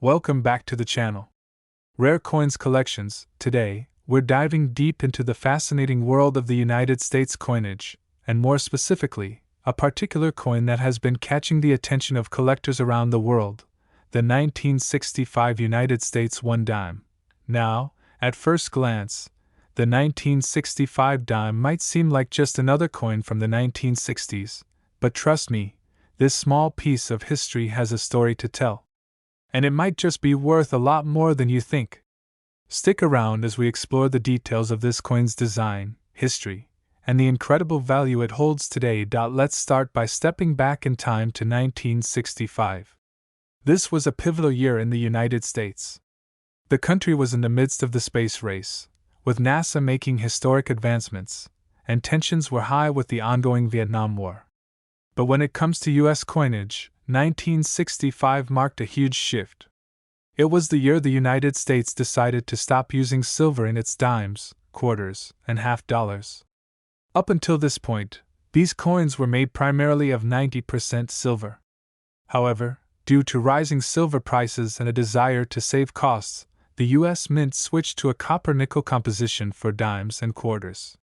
Welcome back to the channel. Rare Coins Collections. Today, we're diving deep into the fascinating world of the United States coinage, and more specifically, a particular coin that has been catching the attention of collectors around the world, the 1965 United States $1. Now, at first glance, the 1965 dime might seem like just another coin from the 1960s, but trust me, this small piece of history has a story to tell. And it might just be worth a lot more than you think. Stick around as we explore the details of this coin's design, history, and the incredible value it holds today. Let's start by stepping back in time to 1965. This was a pivotal year in the United States. The country was in the midst of the space race, with NASA making historic advancements, and tensions were high with the ongoing Vietnam War. But when it comes to U.S. coinage, 1965 marked a huge shift. It was the year the United States decided to stop using silver in its dimes, quarters, and half dollars. Up until this point, these coins were made primarily of 90% silver. However, due to rising silver prices and a desire to save costs, the U.S. Mint switched to a copper-nickel composition for dimes and quarters.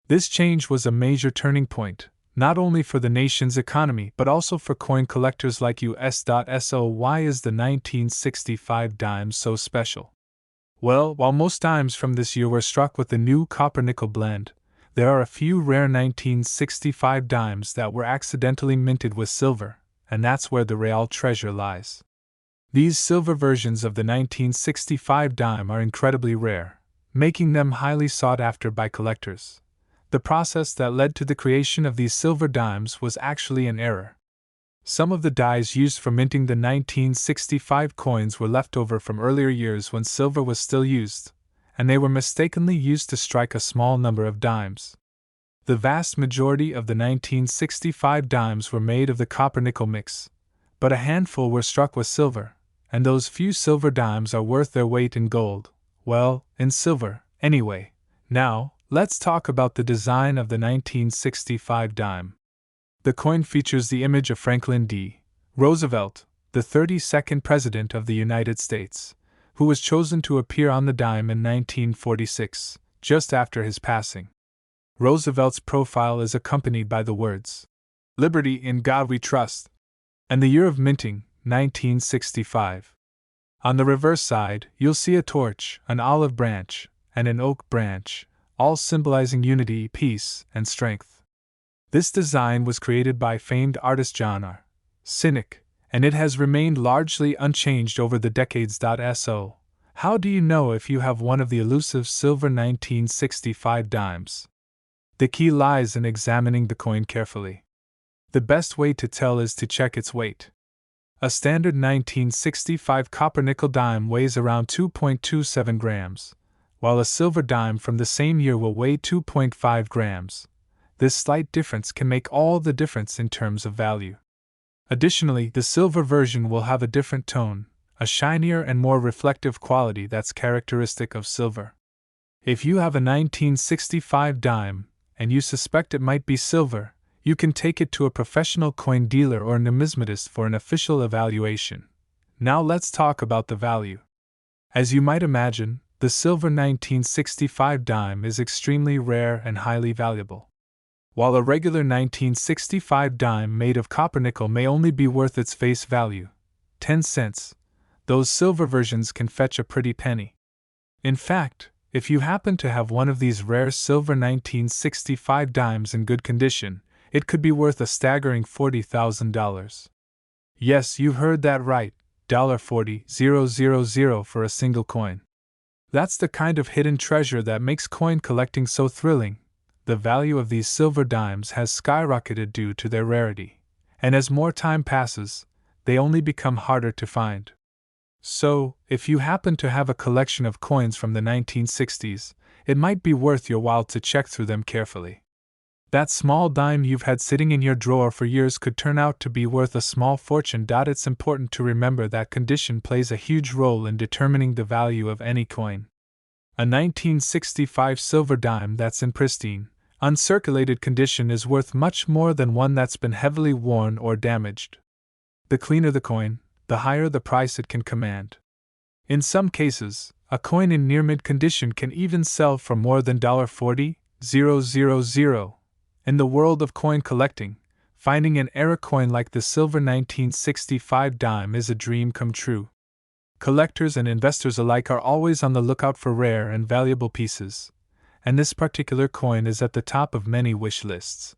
This change was a major turning point, not only for the nation's economy but also for coin collectors like us. So why is the 1965 dime so special? Well, while most dimes from this year were struck with the new copper-nickel blend, there are a few rare 1965 dimes that were accidentally minted with silver, and that's where the real treasure lies. These silver versions of the 1965 dime are incredibly rare, making them highly sought after by collectors. The process that led to the creation of these silver dimes was actually an error. Some of the dies used for minting the 1965 coins were left over from earlier years when silver was still used, and they were mistakenly used to strike a small number of dimes. The vast majority of the 1965 dimes were made of the copper-nickel mix, but a handful were struck with silver, and those few silver dimes are worth their weight in gold. Well, in silver, anyway. Now, let's talk about the design of the 1965 dime. The coin features the image of Franklin D. Roosevelt, the 32nd President of the United States, who was chosen to appear on the dime in 1946, just after his passing. Roosevelt's profile is accompanied by the words, "Liberty, in God we trust," and the year of minting, 1965. On the reverse side, you'll see a torch, an olive branch, and an oak branch, all symbolizing unity, peace, and strength. This design was created by famed artist John R. Cynic, and it has remained largely unchanged over the decades. So, how do you know if you have one of the elusive silver 1965 dimes? The key lies in examining the coin carefully. The best way to tell is to check its weight. A standard 1965 copper-nickel dime weighs around 2.27 grams, while a silver dime from the same year will weigh 2.5 grams. This slight difference can make all the difference in terms of value. Additionally, the silver version will have a different tone, a shinier and more reflective quality that's characteristic of silver. If you have a 1965 dime, and you suspect it might be silver, you can take it to a professional coin dealer or numismatist for an official evaluation. Now let's talk about the value. As you might imagine, the silver 1965 dime is extremely rare and highly valuable. While a regular 1965 dime made of copper-nickel may only be worth its face value, 10 cents, those silver versions can fetch a pretty penny. In fact, if you happen to have one of these rare silver 1965 dimes in good condition, it could be worth a staggering $40,000. Yes, you heard that right, $40,000 for a single coin. That's the kind of hidden treasure that makes coin collecting so thrilling. The value of these silver dimes has skyrocketed due to their rarity, and as more time passes, they only become harder to find. So, if you happen to have a collection of coins from the 1960s, it might be worth your while to check through them carefully. That small dime you've had sitting in your drawer for years could turn out to be worth a small fortune. It's important to remember that condition plays a huge role in determining the value of any coin. A 1965 silver dime that's in pristine, uncirculated condition is worth much more than one that's been heavily worn or damaged. The cleaner the coin, the higher the price it can command. In some cases, a coin in near-mint condition can even sell for more than $40,000. In the world of coin collecting, finding an era coin like the silver 1965 dime is a dream come true. Collectors and investors alike are always on the lookout for rare and valuable pieces, and this particular coin is at the top of many wish lists.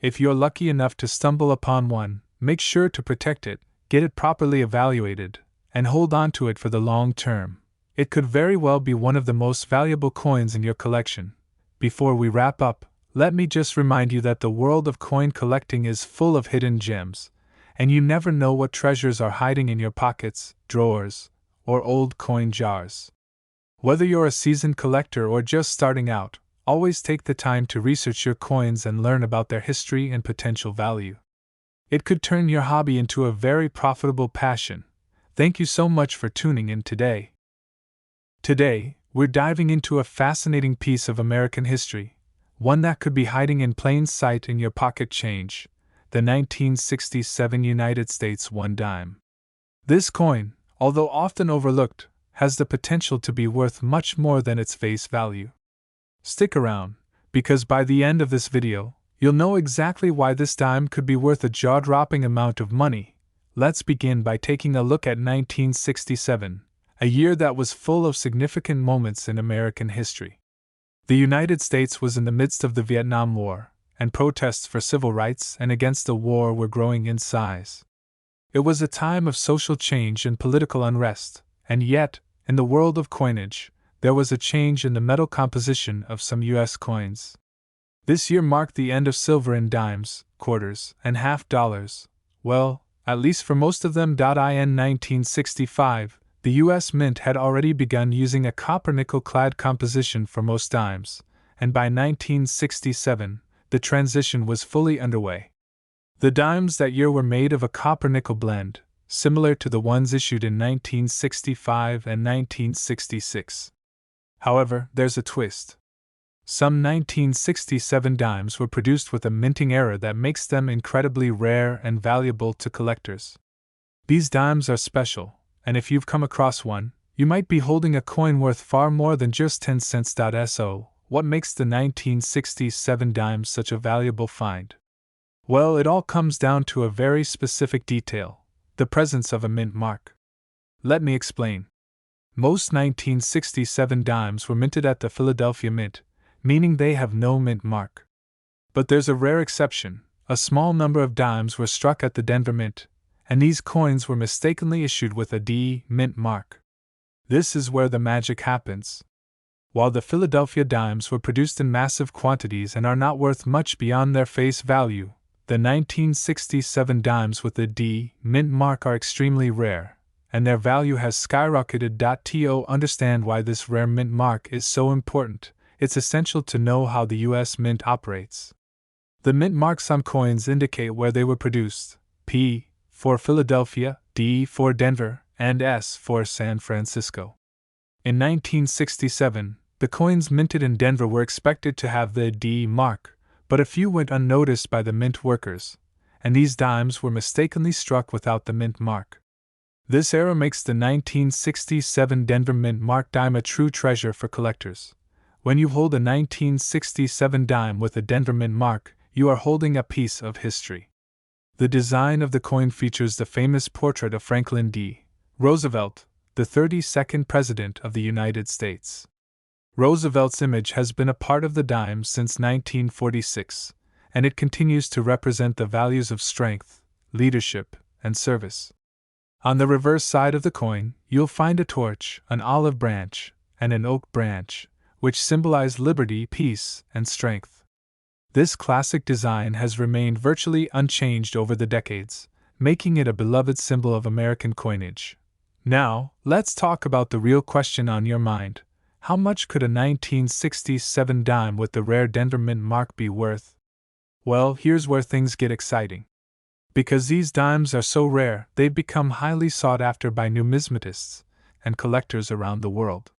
If you're lucky enough to stumble upon one, make sure to protect it, get it properly evaluated, and hold on to it for the long term. It could very well be one of the most valuable coins in your collection. Before we wrap up, let me just remind you that the world of coin collecting is full of hidden gems, and you never know what treasures are hiding in your pockets, drawers, or old coin jars. Whether you're a seasoned collector or just starting out, always take the time to research your coins and learn about their history and potential value. It could turn your hobby into a very profitable passion. Thank you so much for tuning in today. Today, we're diving into a fascinating piece of American history, one that could be hiding in plain sight in your pocket change, the 1967 United States 1 dime. This coin, although often overlooked, has the potential to be worth much more than its face value. Stick around, because by the end of this video, you'll know exactly why this dime could be worth a jaw-dropping amount of money. Let's begin by taking a look at 1967, a year that was full of significant moments in American history. The United States was in the midst of the Vietnam War, and protests for civil rights and against the war were growing in size. It was a time of social change and political unrest, and yet, in the world of coinage, there was a change in the metal composition of some U.S. coins. This year marked the end of silver in dimes, quarters, and half dollars. Well, at least for most of them. In 1965, the U.S. Mint had already begun using a copper-nickel-clad composition for most dimes, and by 1967, the transition was fully underway. The dimes that year were made of a copper-nickel blend, similar to the ones issued in 1965 and 1966. However, there's a twist. Some 1967 dimes were produced with a minting error that makes them incredibly rare and valuable to collectors. These dimes are special, and if you've come across one, you might be holding a coin worth far more than just 10 cents. So, what makes the 1967 dimes such a valuable find? Well, it all comes down to a very specific detail: the presence of a mint mark. Let me explain. Most 1967 dimes were minted at the Philadelphia Mint, meaning they have no mint mark. But there's a rare exception: a small number of dimes were struck at the Denver Mint, and these coins were mistakenly issued with a D mint mark. This is where the magic happens. While the Philadelphia dimes were produced in massive quantities and are not worth much beyond their face value, the 1967 dimes with the D mint mark are extremely rare, and their value has skyrocketed. To understand why this rare mint mark is so important, it's essential to know how the U.S. Mint operates. The mint marks on coins indicate where they were produced: P for Philadelphia, D for Denver, and S for San Francisco. In 1967, the coins minted in Denver were expected to have the D mark, but a few went unnoticed by the mint workers, and these dimes were mistakenly struck without the mint mark. This error makes the 1967 Denver Mint Mark dime a true treasure for collectors. When you hold a 1967 dime with a Denver Mint mark, you are holding a piece of history. The design of the coin features the famous portrait of Franklin D. Roosevelt, the 32nd President of the United States. Roosevelt's image has been a part of the dime since 1946, and it continues to represent the values of strength, leadership, and service. On the reverse side of the coin, you'll find a torch, an olive branch, and an oak branch, which symbolize liberty, peace, and strength. This classic design has remained virtually unchanged over the decades, making it a beloved symbol of American coinage. Now, let's talk about the real question on your mind: how much could a 1967 dime with the rare Denver Mint mark be worth? Well, here's where things get exciting. Because these dimes are so rare, they've become highly sought after by numismatists and collectors around the world.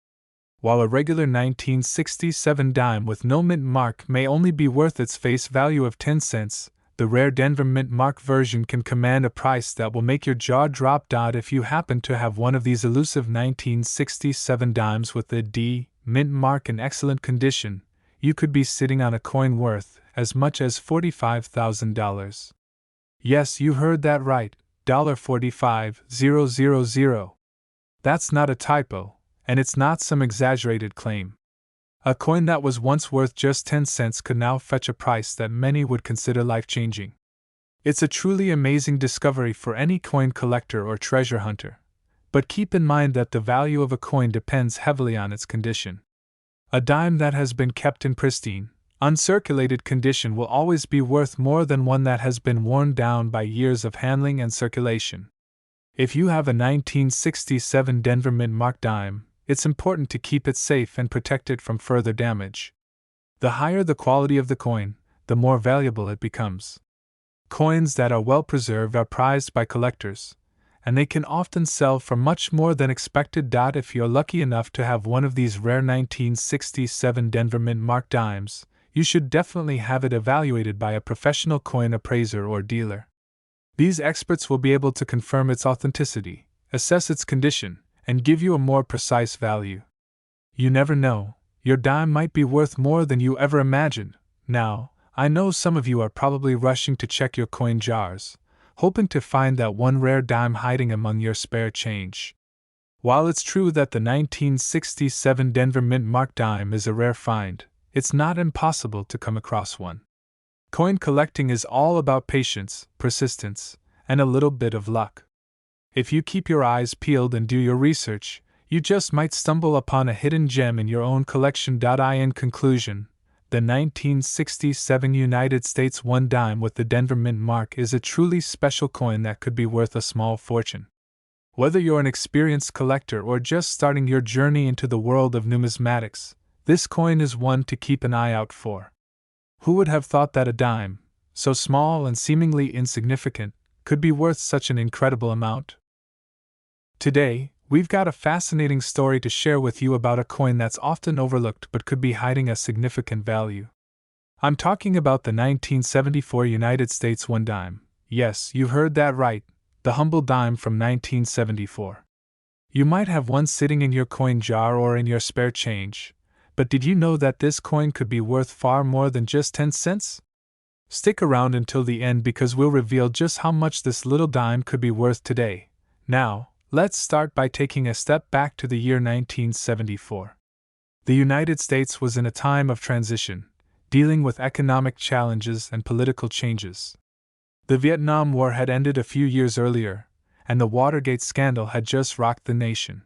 While a regular 1967 dime with no mint mark may only be worth its face value of 10 cents, the the rare Denver Mint Mark version can command a price that will make your jaw drop. If you happen to have one of these elusive 1967 dimes with the D Mint Mark in excellent condition, you could be sitting on a coin worth as much as $45,000. Yes, you heard that right, $45,000. That's not a typo, and it's not some exaggerated claim. A coin that was once worth just 10 cents could now fetch a price that many would consider life-changing. It's a truly amazing discovery for any coin collector or treasure hunter. But keep in mind that the value of a coin depends heavily on its condition. A dime that has been kept in pristine, uncirculated condition will always be worth more than one that has been worn down by years of handling and circulation. If you have a 1967 Denver Mint Mark dime, it's important to keep it safe and protect it from further damage. The higher the quality of the coin, the more valuable it becomes. Coins that are well preserved are prized by collectors, and they can often sell for much more than expected. If you're lucky enough to have one of these rare 1967 Denver Mint Mark dimes, you should definitely have it evaluated by a professional coin appraiser or dealer. These experts will be able to confirm its authenticity, assess its condition, and give you a more precise value. You never know, your dime might be worth more than you ever imagined. Now, I know some of you are probably rushing to check your coin jars, hoping to find that one rare dime hiding among your spare change. While it's true that the 1967 Denver Mint Mark dime is a rare find, it's not impossible to come across one. Coin collecting is all about patience, persistence, and a little bit of luck. If you keep your eyes peeled and do your research, you just might stumble upon a hidden gem in your own collection. In conclusion, the 1967 United States 1 dime with the Denver Mint Mark is a truly special coin that could be worth a small fortune. Whether you're an experienced collector or just starting your journey into the world of numismatics, this coin is one to keep an eye out for. Who would have thought that a dime, so small and seemingly insignificant, could be worth such an incredible amount? Today, we've got a fascinating story to share with you about a coin that's often overlooked but could be hiding a significant value. I'm talking about the 1974 United States 1 dime. Yes, you heard that right, the humble dime from 1974. You might have one sitting in your coin jar or in your spare change, but did you know that this coin could be worth far more than just 10 cents? Stick around until the end because we'll reveal just how much this little dime could be worth today. Now, let's start by taking a step back to the year 1974. The United States was in a time of transition, dealing with economic challenges and political changes. The Vietnam War had ended a few years earlier, and the Watergate scandal had just rocked the nation.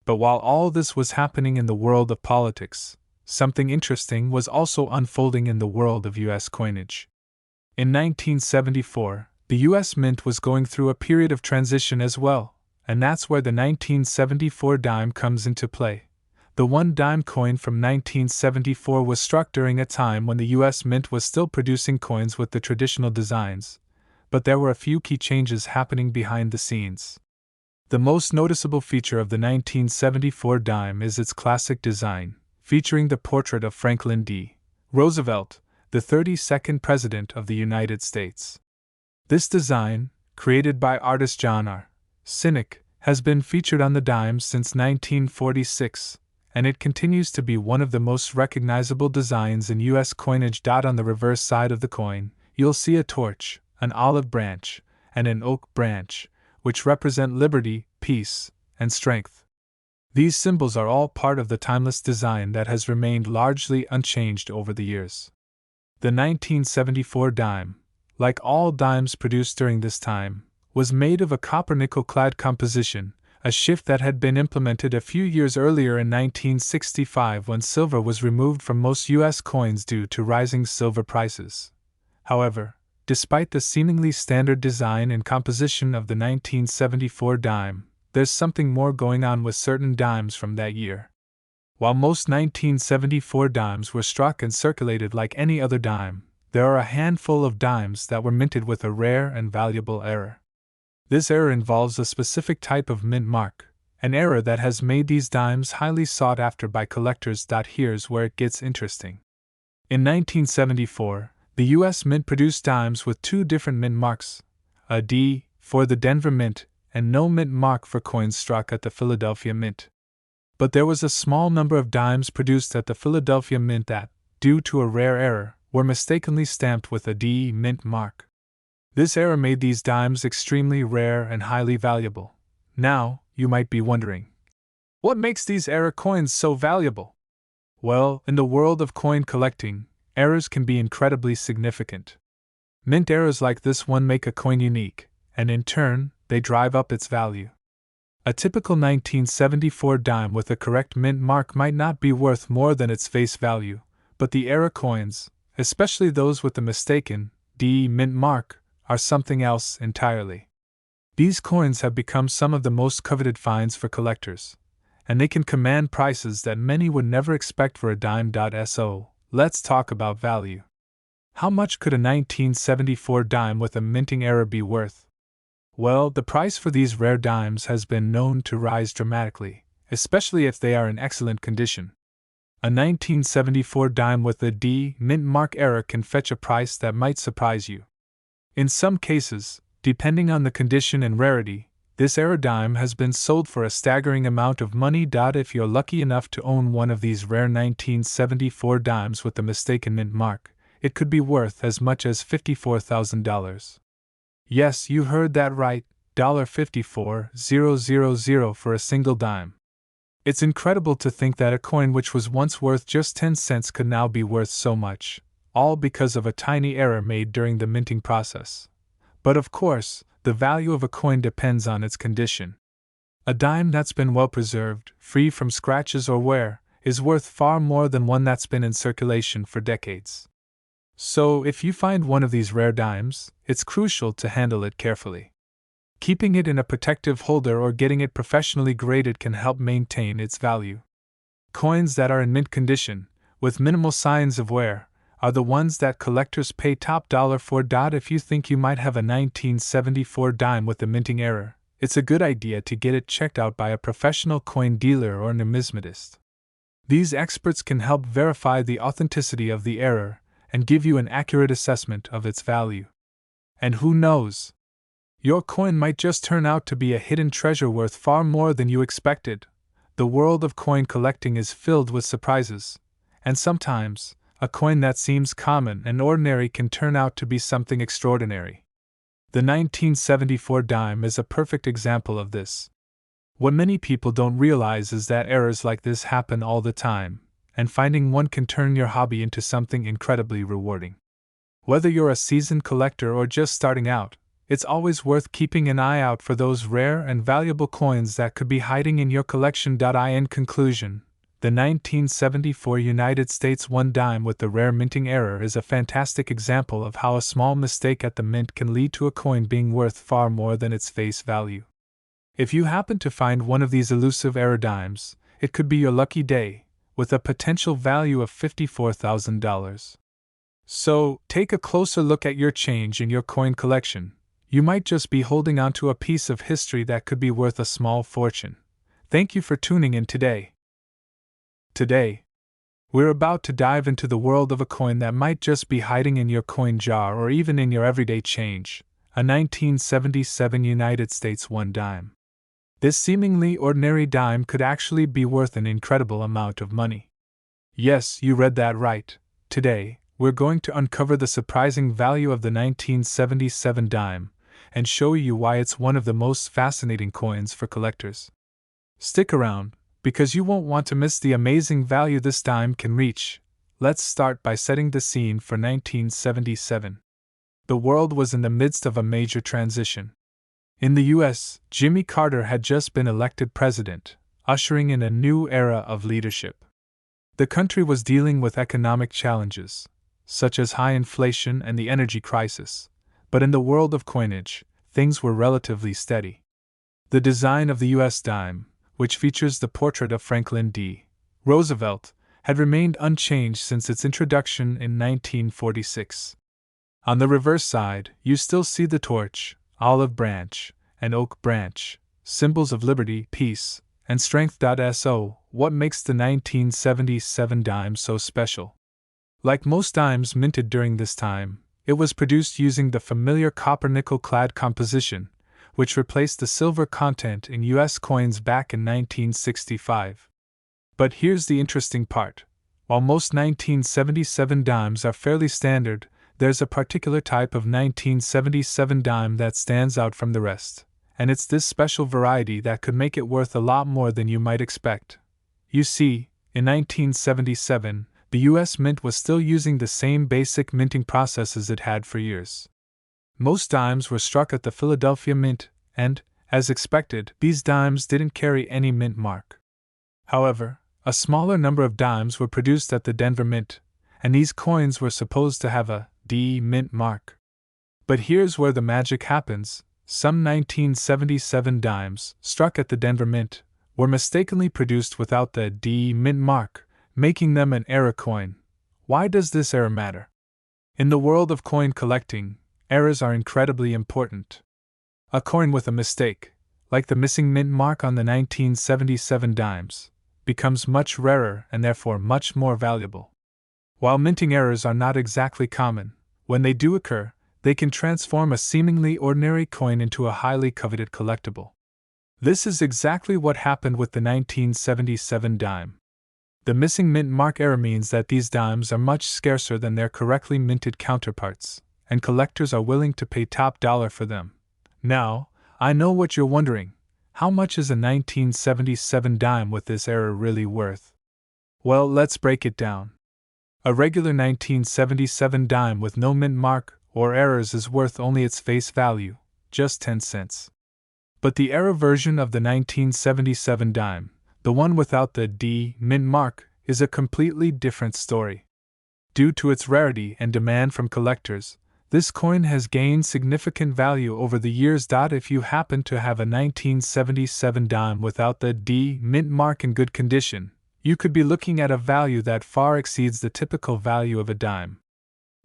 But while all this was happening in the world of politics, something interesting was also unfolding in the world of U.S. coinage. In 1974, the U.S. Mint was going through a period of transition as well, and that's where the 1974 dime comes into play. The 1 dime coin from 1974 was struck during a time when the U.S. Mint was still producing coins with the traditional designs, but there were a few key changes happening behind the scenes. The most noticeable feature of the 1974 dime is its classic design, featuring the portrait of Franklin D. Roosevelt, the 32nd President of the United States. This design, created by artist John R. Cynic, has been featured on the dime since 1946, and it continues to be one of the most recognizable designs in U.S. coinage. On the reverse side of the coin, you'll see a torch, an olive branch, and an oak branch, which represent liberty, peace, and strength. These symbols are all part of the timeless design that has remained largely unchanged over the years. The 1974 dime, like all dimes produced during this time, was made of a copper-nickel-clad composition, a shift that had been implemented a few years earlier in 1965 when silver was removed from most U.S. coins due to rising silver prices. However, despite the seemingly standard design and composition of the 1974 dime, there's something more going on with certain dimes from that year. While most 1974 dimes were struck and circulated like any other dime, there are a handful of dimes that were minted with a rare and valuable error. This error involves a specific type of mint mark, an error that has made these dimes highly sought after by collectors. Here's where it gets interesting. In 1974, The U.S. Mint produced dimes with two different mint marks, a D for the Denver Mint and no mint mark for coins struck at the Philadelphia Mint. But there was a small number of dimes produced at the Philadelphia Mint that, due to a rare error, were mistakenly stamped with a D mint mark. This error made these dimes extremely rare and highly valuable. Now, you might be wondering, what makes these error coins so valuable? Well, in the world of coin collecting, errors can be incredibly significant. Mint errors like this one make a coin unique, and in turn, they drive up its value. A typical 1974 dime with a correct mint mark might not be worth more than its face value, but the error coins, especially those with the mistaken D mint mark, are something else entirely. These coins have become some of the most coveted finds for collectors, and they can command prices that many would never expect for a dime. So, let's talk about value. How much could a 1974 dime with a minting error be worth? Well, the price for these rare dimes has been known to rise dramatically, especially if they are in excellent condition. A 1974 dime with a D mint mark error can fetch a price that might surprise you. In some cases, depending on the condition and rarity, this error dime has been sold for a staggering amount of money. If you're lucky enough to own one of these rare 1974 dimes with the mistaken mint mark, it could be worth as much as $54,000. Yes, you heard that right, $54,000 for a single dime. It's incredible to think that a coin which was once worth just 10 cents could now be worth so much, all because of a tiny error made during the minting process. But of course, the value of a coin depends on its condition. A dime that's been well preserved, free from scratches or wear, is worth far more than one that's been in circulation for decades. So, if you find one of these rare dimes, it's crucial to handle it carefully. Keeping it in a protective holder or getting it professionally graded can help maintain its value. Coins that are in mint condition, with minimal signs of wear, are the ones that collectors pay top dollar for. If you think you might have a 1974 dime with a minting error, it's a good idea to get it checked out by a professional coin dealer or numismatist. These experts can help verify the authenticity of the error and give you an accurate assessment of its value. And who knows? Your coin might just turn out to be a hidden treasure worth far more than you expected. The world of coin collecting is filled with surprises, and sometimes, a coin that seems common and ordinary can turn out to be something extraordinary. The 1974 dime is a perfect example of this. What many people don't realize is that errors like this happen all the time, and finding one can turn your hobby into something incredibly rewarding. Whether you're a seasoned collector or just starting out, it's always worth keeping an eye out for those rare and valuable coins that could be hiding in your collection. In conclusion, the 1974 United States 1 dime with the rare minting error is a fantastic example of how a small mistake at the mint can lead to a coin being worth far more than its face value. If you happen to find one of these elusive error dimes, it could be your lucky day, with a potential value of $54,000. So, take a closer look at your change in your coin collection. You might just be holding onto a piece of history that could be worth a small fortune. Thank you for tuning in today. Today, we're about to dive into the world of a coin that might just be hiding in your coin jar or even in your everyday change, a 1977 United States 1 dime. This seemingly ordinary dime could actually be worth an incredible amount of money. Yes, you read that right. Today, we're going to uncover the surprising value of the 1977 dime and show you why it's one of the most fascinating coins for collectors. Stick around, because you won't want to miss the amazing value this dime can reach. Let's start by setting the scene for 1977. The world was in the midst of a major transition. In the U.S., Jimmy Carter had just been elected president, ushering in a new era of leadership. The country was dealing with economic challenges, such as high inflation and the energy crisis, but in the world of coinage, things were relatively steady. The design of the U.S. dime, which features the portrait of Franklin D. Roosevelt, had remained unchanged since its introduction in 1946. On the reverse side, you still see the torch, olive branch, and oak branch, symbols of liberty, peace, and strength. So, what makes the 1977 dime so special? Like most dimes minted during this time, it was produced using the familiar copper-nickel clad composition, which replaced the silver content in U.S. coins back in 1965. But here's the interesting part. While most 1977 dimes are fairly standard, there's a particular type of 1977 dime that stands out from the rest, and it's this special variety that could make it worth a lot more than you might expect. You see, in 1977, the U.S. Mint was still using the same basic minting processes it had for years. Most dimes were struck at the Philadelphia Mint, and, as expected, these dimes didn't carry any mint mark. However, a smaller number of dimes were produced at the Denver Mint, and these coins were supposed to have a D mint mark. But here's where the magic happens. Some 1977 dimes, struck at the Denver Mint, were mistakenly produced without the D mint mark, making them an error coin. Why does this error matter? In the world of coin collecting, errors are incredibly important. A coin with a mistake, like the missing mint mark on the 1977 dimes, becomes much rarer and therefore much more valuable. While minting errors are not exactly common, when they do occur, they can transform a seemingly ordinary coin into a highly coveted collectible. This is exactly what happened with the 1977 dime. The missing mint mark error means that these dimes are much scarcer than their correctly minted counterparts, and collectors are willing to pay top dollar for them. Now, I know what you're wondering. How much is a 1977 dime with this error really worth? Well, let's break it down. A regular 1977 dime with no mint mark or errors is worth only its face value, just 10 cents. But the error version of the 1977 dime, the one without the D mint mark, is a completely different story. Due to its rarity and demand from collectors, this coin has gained significant value over the years. If you happen to have a 1977 dime without the D mint mark in good condition, you could be looking at a value that far exceeds the typical value of a dime.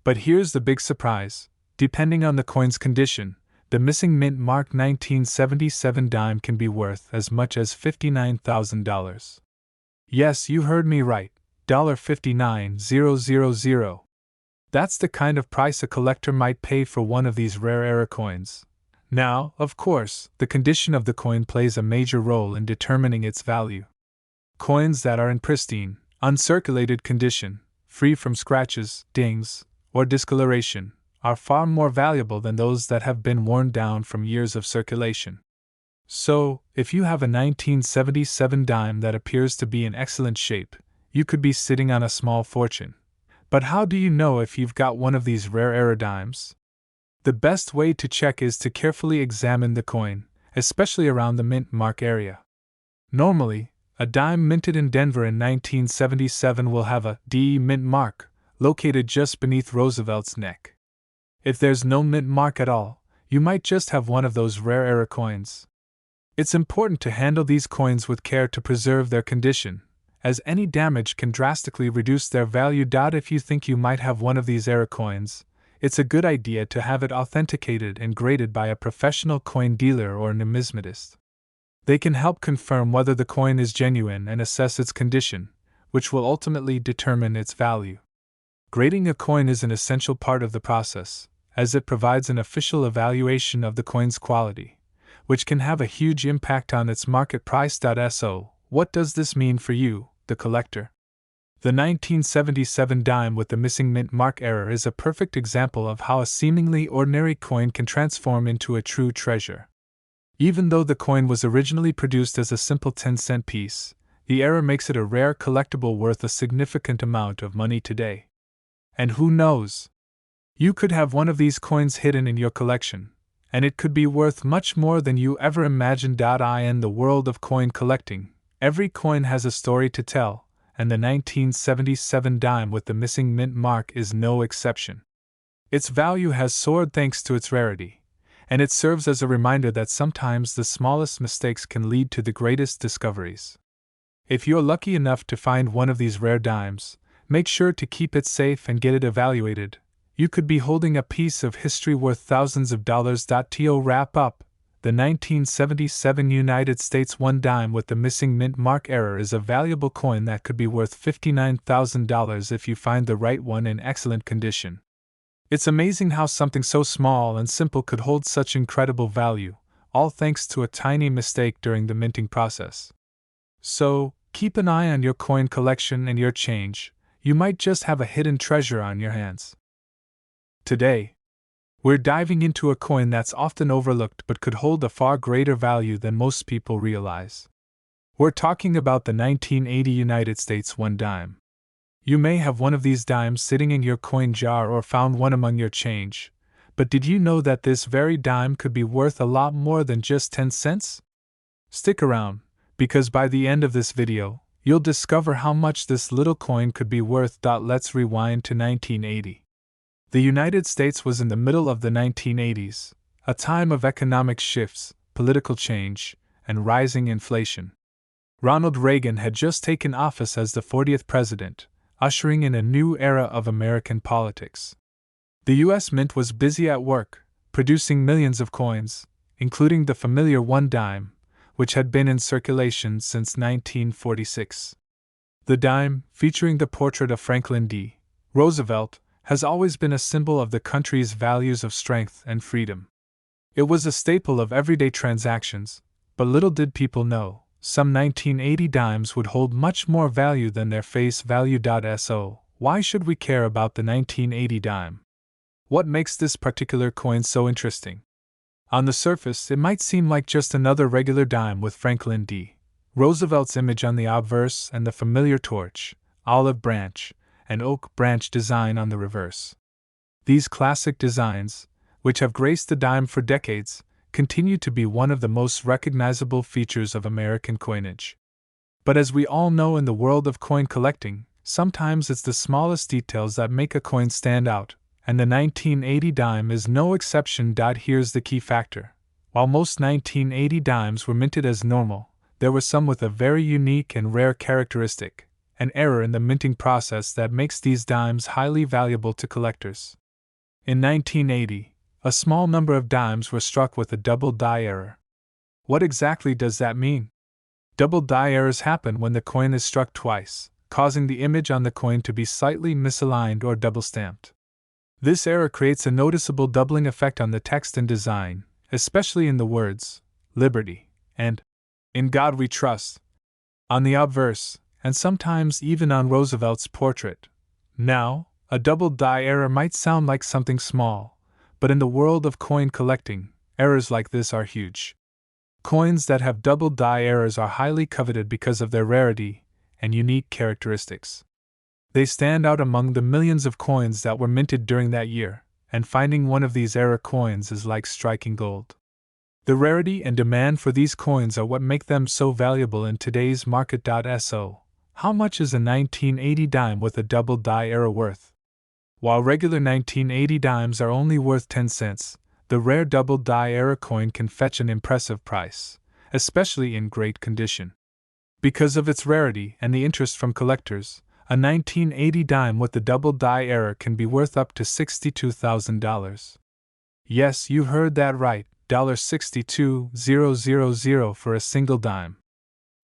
But here's the big surprise. Depending on the coin's condition, the missing mint mark 1977 dime can be worth as much as $59,000. Yes, you heard me right, $59,000. That's the kind of price a collector might pay for one of these rare error coins. Now, of course, the condition of the coin plays a major role in determining its value. Coins that are in pristine, uncirculated condition, free from scratches, dings, or discoloration, are far more valuable than those that have been worn down from years of circulation. So, if you have a 1977 dime that appears to be in excellent shape, you could be sitting on a small fortune. But how do you know if you've got one of these rare error dimes? The best way to check is to carefully examine the coin, especially around the mint mark area. Normally, a dime minted in Denver in 1977 will have a D mint mark, located just beneath Roosevelt's neck. If there's no mint mark at all, you might just have one of those rare error coins. It's important to handle these coins with care to preserve their condition, as any damage can drastically reduce their value. If you think you might have one of these error coins, it's a good idea to have it authenticated and graded by a professional coin dealer or numismatist. They can help confirm whether the coin is genuine and assess its condition, which will ultimately determine its value. Grading a coin is an essential part of the process, as it provides an official evaluation of the coin's quality, which can have a huge impact on its market price. So, what does this mean for you, the collector? The 1977 dime with the missing mint mark error is a perfect example of how a seemingly ordinary coin can transform into a true treasure. Even though the coin was originally produced as a simple 10-cent piece, the error makes it a rare collectible worth a significant amount of money today. And who knows? You could have one of these coins hidden in your collection, and it could be worth much more than you ever imagined. In the world of coin collecting, every coin has a story to tell, and the 1977 dime with the missing mint mark is no exception. Its value has soared thanks to its rarity, and it serves as a reminder that sometimes the smallest mistakes can lead to the greatest discoveries. If you're lucky enough to find one of these rare dimes, make sure to keep it safe and get it evaluated. You could be holding a piece of history worth thousands of dollars. To wrap up, the 1977 United States 1 dime with the missing mint mark error is a valuable coin that could be worth $59,000 if you find the right one in excellent condition. It's amazing how something so small and simple could hold such incredible value, all thanks to a tiny mistake during the minting process. So, keep an eye on your coin collection and your change. You might just have a hidden treasure on your hands. Today, we're diving into a coin that's often overlooked but could hold a far greater value than most people realize. We're talking about the 1980 United States 1 dime. You may have one of these dimes sitting in your coin jar or found one among your change, but did you know that this very dime could be worth a lot more than just 10 cents? Stick around, because by the end of this video, you'll discover how much this little coin could be worth. Let's rewind to 1980. The United States was in the middle of the 1980s, a time of economic shifts, political change, and rising inflation. Ronald Reagan had just taken office as the 40th president, ushering in a new era of American politics. The U.S. Mint was busy at work, producing millions of coins, including the familiar 1 dime, which had been in circulation since 1946. The dime, featuring the portrait of Franklin D. Roosevelt, has always been a symbol of the country's values of strength and freedom. It was a staple of everyday transactions, but little did people know, some 1980 dimes would hold much more value than their face value. So, why should we care about the 1980 dime? What makes this particular coin so interesting? On the surface, it might seem like just another regular dime with Franklin D. Roosevelt's image on the obverse and the familiar torch, olive branch, and oak branch design on the reverse. These classic designs, which have graced the dime for decades, continue to be one of the most recognizable features of American coinage. But as we all know in the world of coin collecting, sometimes it's the smallest details that make a coin stand out, and the 1980 dime is no exception. Here's the key factor. While most 1980 dimes were minted as normal, there was some with a very unique and rare characteristic, an error in the minting process that makes these dimes highly valuable to collectors. In 1980, a small number of dimes were struck with a double die error. What exactly does that mean? Double die errors happen when the coin is struck twice, causing the image on the coin to be slightly misaligned or double-stamped. This error creates a noticeable doubling effect on the text and design, especially in the words, "Liberty," and "In God We Trust," on the obverse, and sometimes even on Roosevelt's portrait. Now, a double die error might sound like something small, but in the world of coin collecting, errors like this are huge. Coins that have double die errors are highly coveted because of their rarity and unique characteristics. They stand out among the millions of coins that were minted during that year, and finding one of these error coins is like striking gold. The rarity and demand for these coins are what make them so valuable in today's market. So, how much is a 1980 dime with a double die error worth? While regular 1980 dimes are only worth 10 cents, the rare double die error coin can fetch an impressive price, especially in great condition. Because of its rarity and the interest from collectors, a 1980 dime with the double die error can be worth up to $62,000. Yes, you heard that right, $62,000 for a single dime.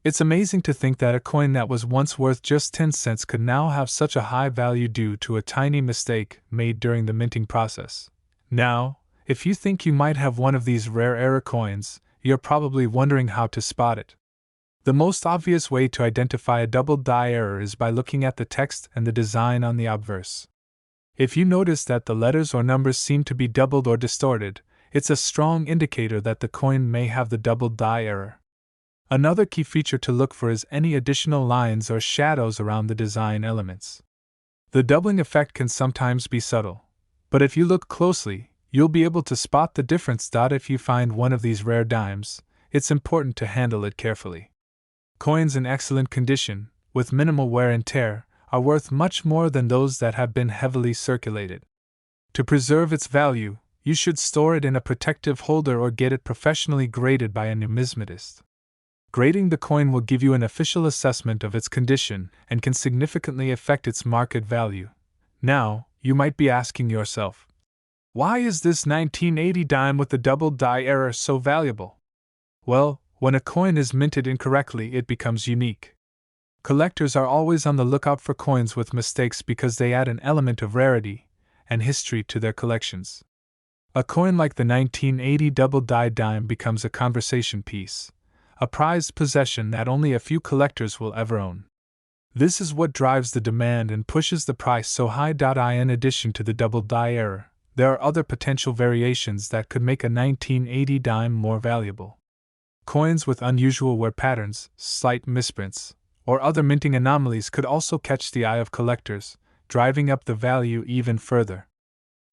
It's amazing to think that a coin that was once worth just 10 cents could now have such a high value due to a tiny mistake made during the minting process. Now, if you think you might have one of these rare error coins, you're probably wondering how to spot it. The most obvious way to identify a double die error is by looking at the text and the design on the obverse. If you notice that the letters or numbers seem to be doubled or distorted, it's a strong indicator that the coin may have the double die error. Another key feature to look for is any additional lines or shadows around the design elements. The doubling effect can sometimes be subtle, but if you look closely, you'll be able to spot the difference. If you find one of these rare dimes, it's important to handle it carefully. Coins in excellent condition, with minimal wear and tear, are worth much more than those that have been heavily circulated. To preserve its value, you should store it in a protective holder or get it professionally graded by a numismatist. Grading the coin will give you an official assessment of its condition and can significantly affect its market value. Now, you might be asking yourself, Why is this 1980 dime with the double die error so valuable? Well, when a coin is minted incorrectly, it becomes unique. Collectors are always on the lookout for coins with mistakes because they add an element of rarity and history to their collections. A coin like the 1980 double die dime becomes a conversation piece, a prized possession that only a few collectors will ever own. This is what drives the demand and pushes the price so high. In addition to the double die error, there are other potential variations that could make a 1980 dime more valuable. Coins with unusual wear patterns, slight misprints, or other minting anomalies could also catch the eye of collectors, driving up the value even further.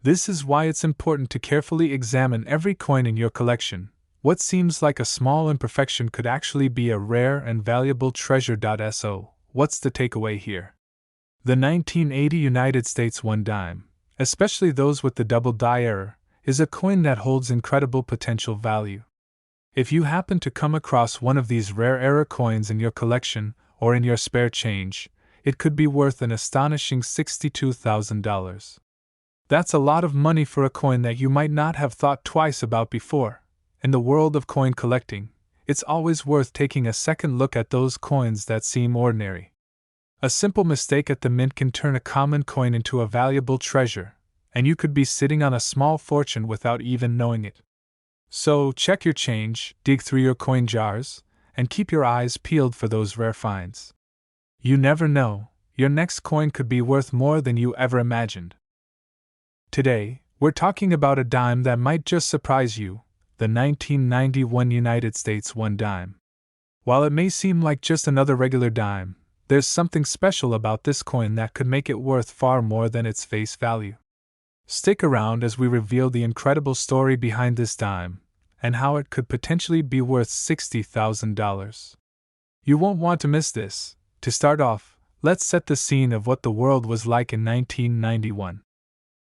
This is why it's important to carefully examine every coin in your collection. What seems like a small imperfection could actually be a rare and valuable treasure. So, what's the takeaway here? The 1980 United States 1 dime, especially those with the double die error, is a coin that holds incredible potential value. If you happen to come across one of these rare error coins in your collection or in your spare change, it could be worth an astonishing $62,000. That's a lot of money for a coin that you might not have thought twice about before. In the world of coin collecting, it's always worth taking a second look at those coins that seem ordinary. A simple mistake at the mint can turn a common coin into a valuable treasure, and you could be sitting on a small fortune without even knowing it. So, check your change, dig through your coin jars, and keep your eyes peeled for those rare finds. You never know, your next coin could be worth more than you ever imagined. Today, we're talking about a dime that might just surprise you, the 1991 United States 1 dime. While it may seem like just another regular dime, there's something special about this coin that could make it worth far more than its face value. Stick around as we reveal the incredible story behind this dime, and how it could potentially be worth $60,000. You won't want to miss this. To start off, let's set the scene of what the world was like in 1991.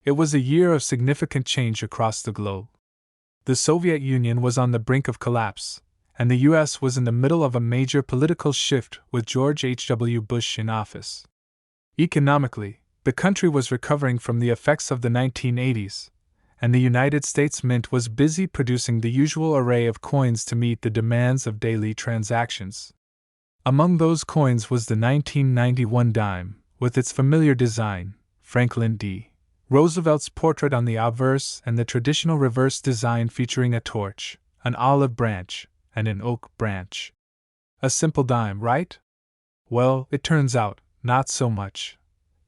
It was a year of significant change across the globe. The Soviet Union was on the brink of collapse, and the U.S. was in the middle of a major political shift with George H.W. Bush in office. Economically, the country was recovering from the effects of the 1980s, and the United States Mint was busy producing the usual array of coins to meet the demands of daily transactions. Among those coins was the 1991 dime, with its familiar design, Franklin D. Roosevelt's portrait on the obverse and the traditional reverse design featuring a torch, an olive branch, and an oak branch. A simple dime, right? Well, it turns out, not so much.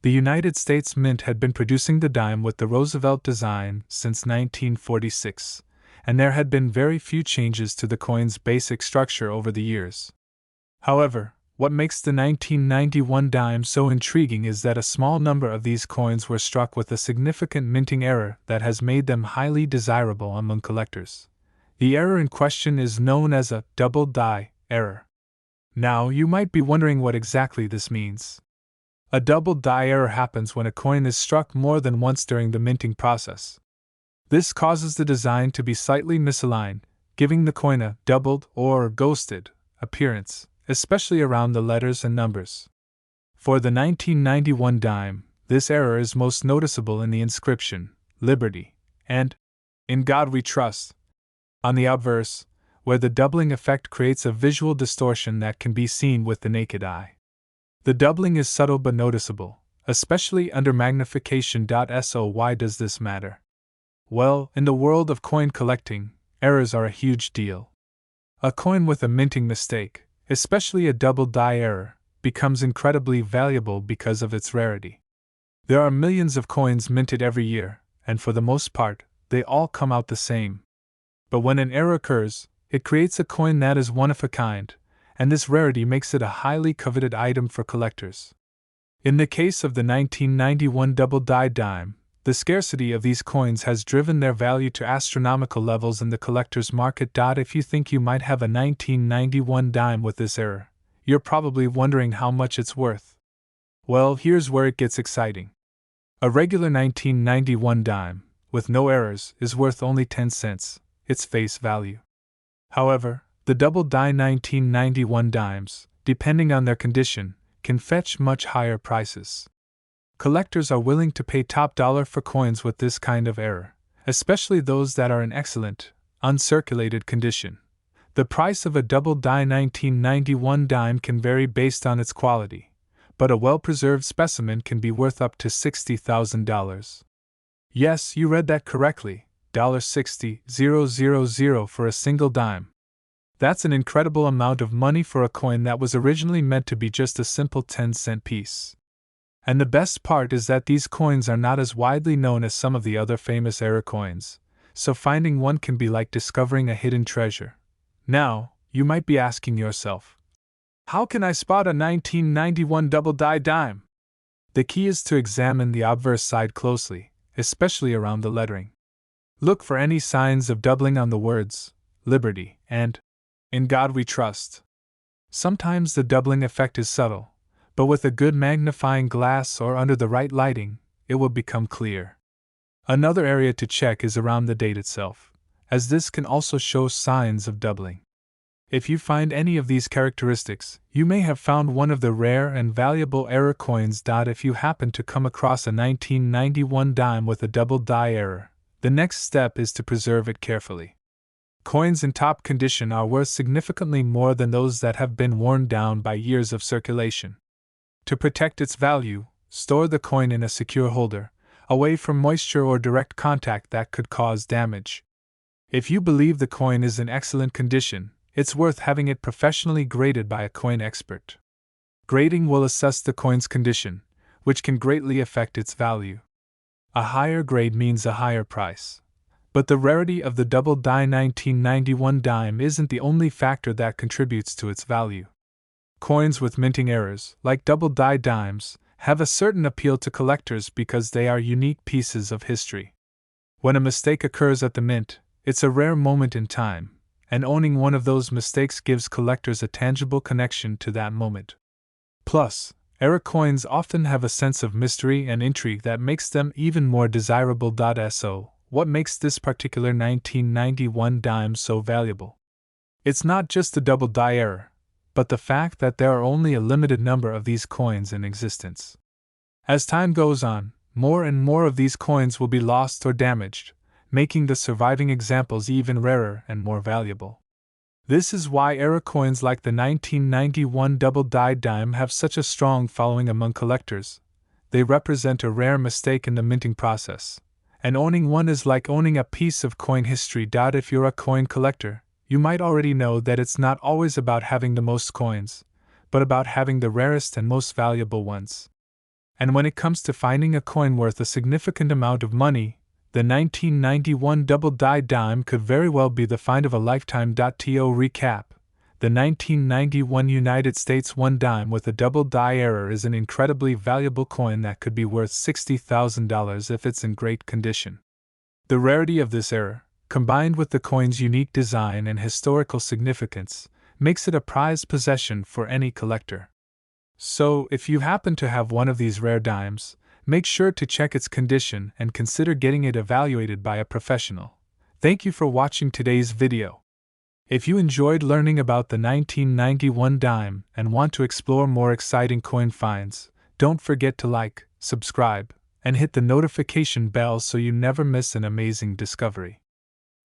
The United States Mint had been producing the dime with the Roosevelt design since 1946, and there had been very few changes to the coin's basic structure over the years. However, what makes the 1991 dime so intriguing is that a small number of these coins were struck with a significant minting error that has made them highly desirable among collectors. The error in question is known as a double die error. Now, you might be wondering what exactly this means. A double die error happens when a coin is struck more than once during the minting process. This causes the design to be slightly misaligned, giving the coin a doubled or ghosted appearance, especially around the letters and numbers. For the 1991 dime, this error is most noticeable in the inscription, Liberty, and In God We Trust, on the obverse, where the doubling effect creates a visual distortion that can be seen with the naked eye. The doubling is subtle but noticeable, especially under magnification. So why does this matter? Well, in the world of coin collecting, errors are a huge deal. A coin with a minting mistake, especially a double die error, becomes incredibly valuable because of its rarity. There are millions of coins minted every year, and for the most part, they all come out the same. But when an error occurs, it creates a coin that is one of a kind, and this rarity makes it a highly coveted item for collectors. In the case of the 1991 double die dime, the scarcity of these coins has driven their value to astronomical levels in the collector's market. If you think you might have a 1991 dime with this error, you're probably wondering how much it's worth. Well, here's where it gets exciting. A regular 1991 dime, with no errors, is worth only 10 cents, its face value. However, the double die 1991 dimes, depending on their condition, can fetch much higher prices. Collectors are willing to pay top dollar for coins with this kind of error, especially those that are in excellent, uncirculated condition. The price of a double-die 1991 dime can vary based on its quality, but a well-preserved specimen can be worth up to $60,000. Yes, you read that correctly, $60,000 for a single dime. That's an incredible amount of money for a coin that was originally meant to be just a simple 10-cent piece. And the best part is that these coins are not as widely known as some of the other famous era coins, so finding one can be like discovering a hidden treasure. Now, you might be asking yourself, how can I spot a 1991 double-die dime? The key is to examine the obverse side closely, especially around the lettering. Look for any signs of doubling on the words, Liberty, and In God We Trust. Sometimes the doubling effect is subtle, but with a good magnifying glass or under the right lighting, it will become clear. Another area to check is around the date itself, as this can also show signs of doubling. If you find any of these characteristics, you may have found one of the rare and valuable error coins. If you happen to come across a 1991 dime with a double die error, the next step is to preserve it carefully. Coins in top condition are worth significantly more than those that have been worn down by years of circulation. To protect its value, store the coin in a secure holder, away from moisture or direct contact that could cause damage. If you believe the coin is in excellent condition, it's worth having it professionally graded by a coin expert. Grading will assess the coin's condition, which can greatly affect its value. A higher grade means a higher price. But the rarity of the double-die 1991 dime isn't the only factor that contributes to its value. Coins with minting errors, like double-die dimes, have a certain appeal to collectors because they are unique pieces of history. When a mistake occurs at the mint, it's a rare moment in time, and owning one of those mistakes gives collectors a tangible connection to that moment. Plus, error coins often have a sense of mystery and intrigue that makes them even more desirable. So, what makes this particular 1991 dime so valuable? It's not just the double-die error, but the fact that there are only a limited number of these coins in existence. As time goes on, more and more of these coins will be lost or damaged, making the surviving examples even rarer and more valuable. This is why error coins like the 1991 double-die dime have such a strong following among collectors. They represent a rare mistake in the minting process, and owning one is like owning a piece of coin history. If you're a coin collector, you might already know that it's not always about having the most coins, but about having the rarest and most valuable ones. And when it comes to finding a coin worth a significant amount of money, the 1991 double-die dime could very well be the find of a lifetime. To recap, the 1991 United States 1 dime with a double-die error is an incredibly valuable coin that could be worth $60,000 if it's in great condition. The rarity of this error, combined with the coin's unique design and historical significance, makes it a prized possession for any collector. So, if you happen to have one of these rare dimes, make sure to check its condition and consider getting it evaluated by a professional. Thank you for watching today's video. If you enjoyed learning about the 1991 dime and want to explore more exciting coin finds, don't forget to like, subscribe, and hit the notification bell so you never miss an amazing discovery.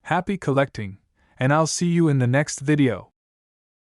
Happy collecting, and I'll see you in the next video.